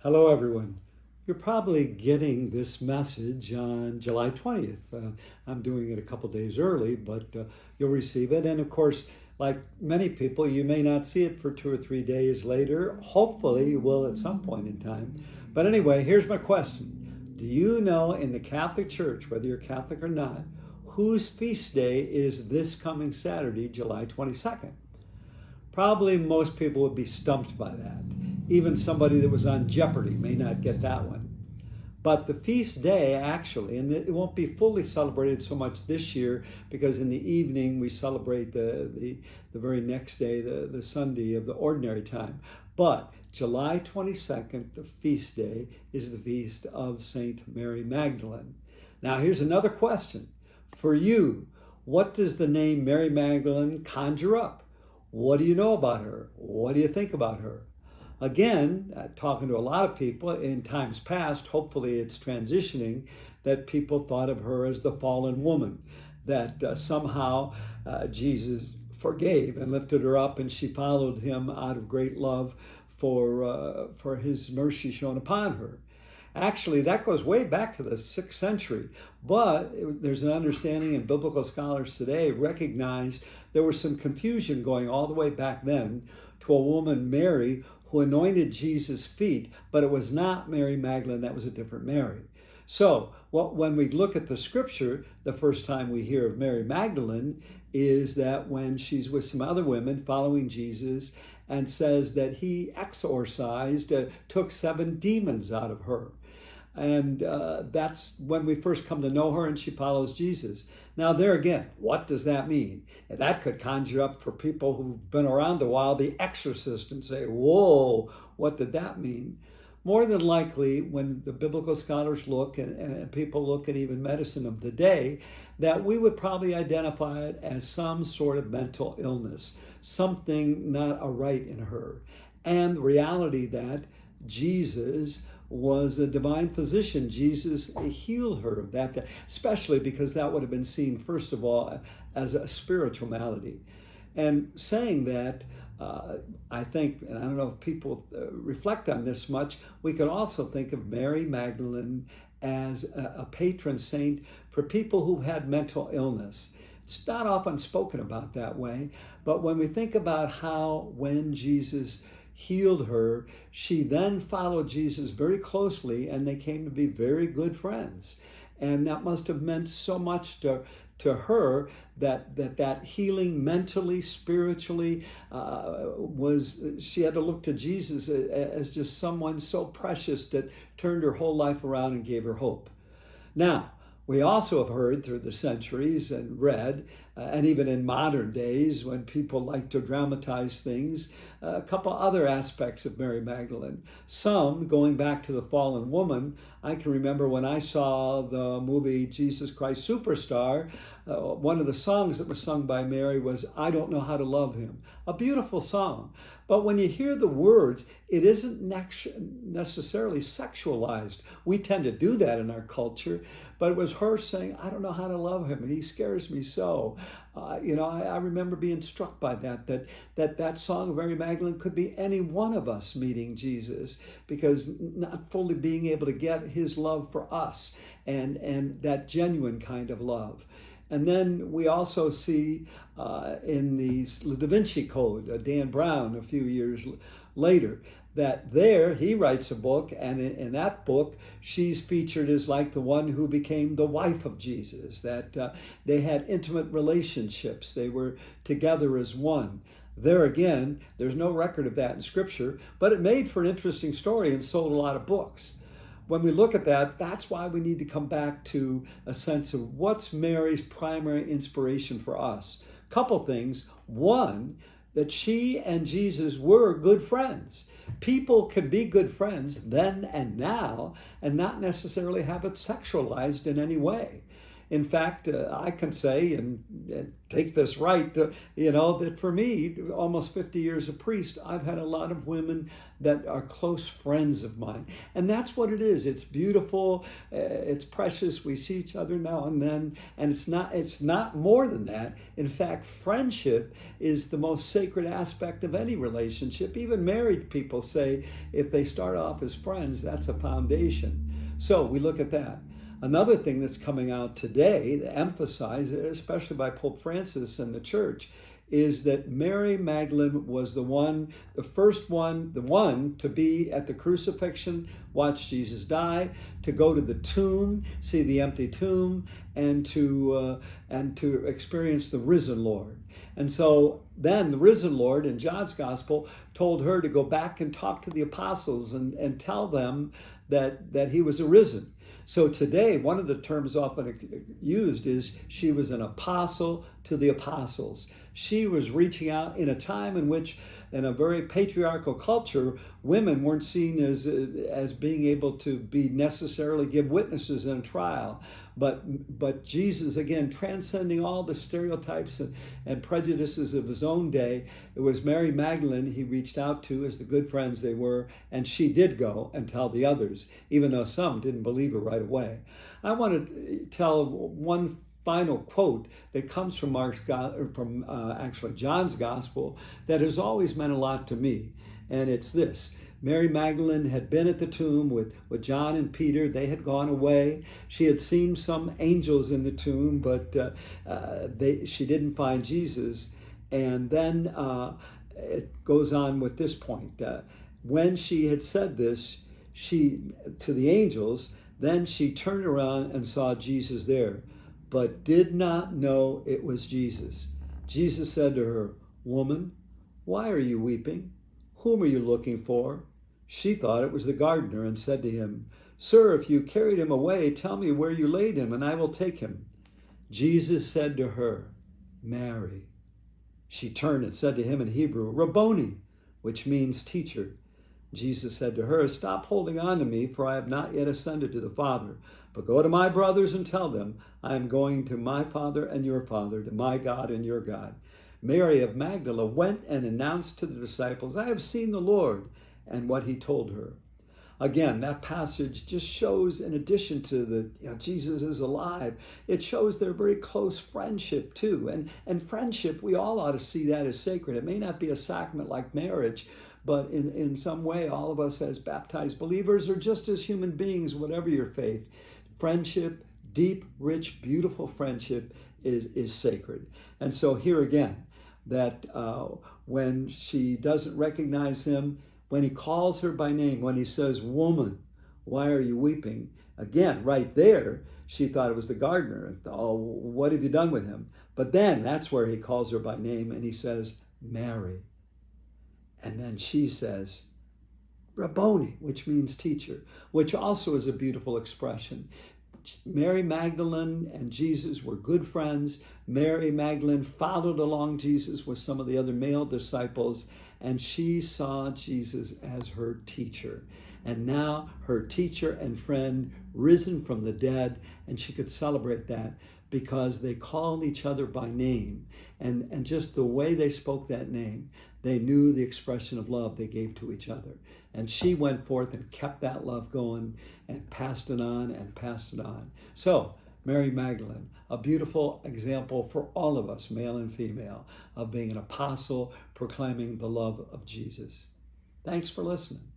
Hello, everyone. You're probably getting this message on July 20th. I'm doing it a couple days early, but you'll receive it. And of course, like many people, you may not see it for 2 or 3 days later. Hopefully, you will at some point in time. But anyway, here's my question. Do you know in the Catholic Church, whether you're Catholic or not, whose feast day is this coming Saturday, July 22nd? Probably most people would be stumped by that. Even somebody that was on Jeopardy may not get that one. But the feast day actually, and it won't be fully celebrated so much this year because in the evening we celebrate the very next day, the Sunday of the ordinary time. But July 22nd, the feast day, is the feast of Saint Mary Magdalene. Now here's another question. For you, what does the name Mary Magdalene conjure up? What do you know about her? What do you think about her? Again, talking to a lot of people in times past, hopefully it's transitioning, that people thought of her as the fallen woman, that somehow Jesus forgave and lifted her up and she followed him out of great love for his mercy shown upon her. Actually, that goes way back to the 6th century, but there's an understanding, and biblical scholars today recognize there was some confusion going all the way back then to a woman, Mary, who anointed Jesus' feet, but it was not Mary Magdalene, that was a different Mary. So when we look at the scripture, the first time we hear of Mary Magdalene is that when she's with some other women following Jesus and says that he exorcised, took 7 demons out of her. And that's when we first come to know her and she follows Jesus. Now there again, what does that mean? And that could conjure up for people who've been around a while, the exorcist, and say, whoa, what did that mean? More than likely, when the biblical scholars look and people look at even medicine of the day, that we would probably identify it as some sort of mental illness, something not aright in her. And the reality that Jesus was a divine physician. Jesus healed her of that, especially because that would have been seen, first of all, as a spiritual malady. And saying that, I think, and I don't know if people reflect on this much, we could also think of Mary Magdalene as a patron saint for people who've had mental illness. It's not often spoken about that way, but when we think about how when Jesus healed her, she then followed Jesus very closely and they came to be very good friends. And that must have meant so much to her that healing mentally, spiritually, she had to look to Jesus as just someone so precious that turned her whole life around and gave her hope. Now, we also have heard through the centuries and read, and even in modern days when people like to dramatize things, a couple other aspects of Mary Magdalene. Some, going back to the fallen woman, I can remember when I saw the movie Jesus Christ Superstar, one of the songs that was sung by Mary was, I Don't Know How to Love Him. A beautiful song. But when you hear the words, it isn't necessarily sexualized. We tend to do that in our culture, but it was her saying, I don't know how to love him. He scares me so. I remember being struck by that song of Mary Magdalene could be any one of us meeting Jesus, because not fully being able to get his love for us and that genuine kind of love. And then we also see in the Da Vinci Code, Dan Brown, a few years later, that there he writes a book, and in that book she's featured as like the one who became the wife of Jesus, that they had intimate relationships, they were together as one. There again, there's no record of that in Scripture, but it made for an interesting story and sold a lot of books. When we look at that, that's why we need to come back to a sense of what's Mary's primary inspiration for us. Couple things. One, that she and Jesus were good friends. People can be good friends then and now and not necessarily have it sexualized in any way. In fact, I can say and take this right, that for me, almost 50 years a priest, I've had a lot of women that are close friends of mine. And that's what it is. It's beautiful. It's precious. We see each other now and then. And it's not more than that. In fact, friendship is the most sacred aspect of any relationship. Even married people say if they start off as friends, that's a foundation. So we look at that. Another thing that's coming out today to emphasize, especially by Pope Francis and the church, is that Mary Magdalene was the one to be at the crucifixion, watch Jesus die, to go to the tomb, see the empty tomb, and to experience the risen Lord. And so then the risen Lord in John's gospel told her to go back and talk to the apostles and tell them that he was arisen. So today, one of the terms often used is she was an apostle to the apostles. She was reaching out in a time in which, in a very patriarchal culture, women weren't seen as being able to be necessarily give witnesses in a trial. But Jesus, again, transcending all the stereotypes and prejudices of his own day, it was Mary Magdalene he reached out to as the good friends they were, and she did go and tell the others, even though some didn't believe her right away. I want to tell one final quote that comes from John's gospel that has always meant a lot to me, and it's this. Mary Magdalene had been at the tomb with John and Peter. They had gone away. She had seen some angels in the tomb, but she didn't find Jesus. And then it goes on with this point. When she had said this to the angels, then she turned around and saw Jesus there, but did not know it was Jesus. Jesus said to her, "Woman, why are you weeping? Whom are you looking for?" She thought it was the gardener and said to him, "Sir, if you carried him away, tell me where you laid him, and I will take him." Jesus said to her, "Mary." She turned and said to him in Hebrew, "Rabboni," which means teacher. Jesus said to her, "Stop holding on to me, for I have not yet ascended to the Father. But go to my brothers and tell them, I am going to my Father and your Father, to my God and your God." Mary of Magdala went and announced to the disciples, "I have seen the Lord," and what he told her. Again, that passage just shows, in addition to Jesus is alive, it shows their very close friendship too. And friendship, we all ought to see that as sacred. It may not be a sacrament like marriage, but in some way, all of us as baptized believers or just as human beings, whatever your faith, friendship, deep, rich, beautiful friendship is sacred. And so here again, that when she doesn't recognize him, when he calls her by name, when he says, "Woman, why are you weeping?" Again, right there, she thought it was the gardener. "Oh, what have you done with him?" But then that's where he calls her by name and he says, "Mary." And then she says, "Rabboni," which means teacher, which also is a beautiful expression. Mary Magdalene and Jesus were good friends. Mary Magdalene followed along Jesus with some of the other male disciples, and she saw Jesus as her teacher. And now her teacher and friend risen from the dead, and she could celebrate that because they called each other by name. And just the way they spoke that name, they knew the expression of love they gave to each other. And she went forth and kept that love going and passed it on and passed it on. So, Mary Magdalene, a beautiful example for all of us, male and female, of being an apostle proclaiming the love of Jesus. Thanks for listening.